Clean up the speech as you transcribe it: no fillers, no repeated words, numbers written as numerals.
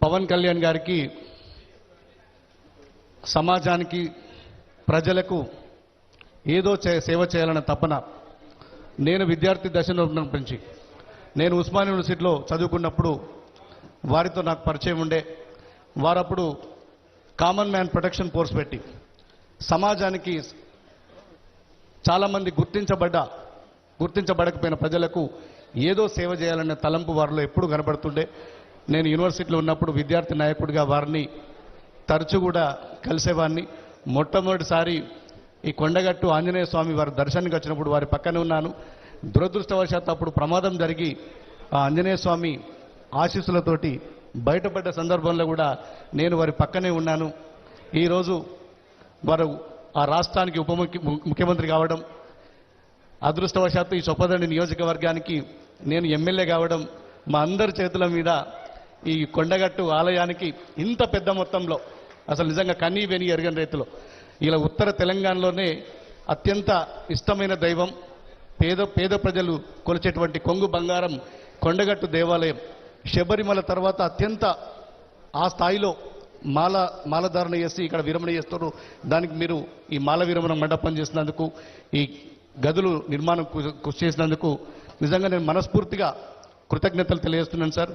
పవన్ కళ్యాణ్ గారికి సమాజానికి ప్రజలకు ఏదో సేవ చేయాలన్న తపన. నేను విద్యార్థి దశలో నుంచి నేను ఉస్మానియా యూనివర్సిటీలో చదువుకున్నప్పుడు వారితో నాకు పరిచయం ఉండే. వారప్పుడు కామన్ మ్యాన్ ప్రొటెక్షన్ ఫోర్స్ పెట్టి సమాజానికి చాలామంది గుర్తించబడకపోయిన ప్రజలకు ఏదో సేవ చేయాలనే తలంపు వారిలో ఎప్పుడు కనబడుతుండే. నేను యూనివర్సిటీలో ఉన్నప్పుడు విద్యార్థి నాయకుడిగా వారిని తరచూ కూడా కలిసేవాడిని. మొట్టమొదటిసారి ఈ కొండగట్టు ఆంజనేయ స్వామి వారి దర్శనానికి వచ్చినప్పుడు వారి పక్కనే ఉన్నాను. దురదృష్టవశాత్తు అప్పుడు ప్రమాదం జరిగి ఆ ఆంజనేయ స్వామి ఆశీస్సులతోటి బయటపడ్డ సందర్భంలో కూడా నేను వారి పక్కనే ఉన్నాను. ఈరోజు వారు ఆ రాష్ట్రానికి ముఖ్యమంత్రి కావడం, అదృష్టవశాత్తు ఈ చొప్పదండి నియోజకవర్గానికి నేను ఎమ్మెల్యే కావడం, మా అందరి చేతుల మీద ఈ కొండగట్టు ఆలయానికి ఇంత పెద్ద మొత్తంలో అసలు నిజంగా కనీ వెని ఎరగని రీతిలో ఇలా ఉత్తర తెలంగాణలోనే అత్యంత ఇష్టమైన దైవం, పేద ప్రజలు కొలిచేటువంటి కొంగు బంగారం కొండగట్టు దేవాలయం. శబరిమల తర్వాత అత్యంత ఆ స్థాయిలో మాలధారణ చేసి ఇక్కడ విరమణ చేస్తారు. దానికి మీరు ఈ మాల విరమణ మండపం చేసినందుకు, ఈ గదులు నిర్మాణం కృషి చేసినందుకు నిజంగా నేను మనస్ఫూర్తిగా కృతజ్ఞతలు తెలియజేస్తున్నాను సార్.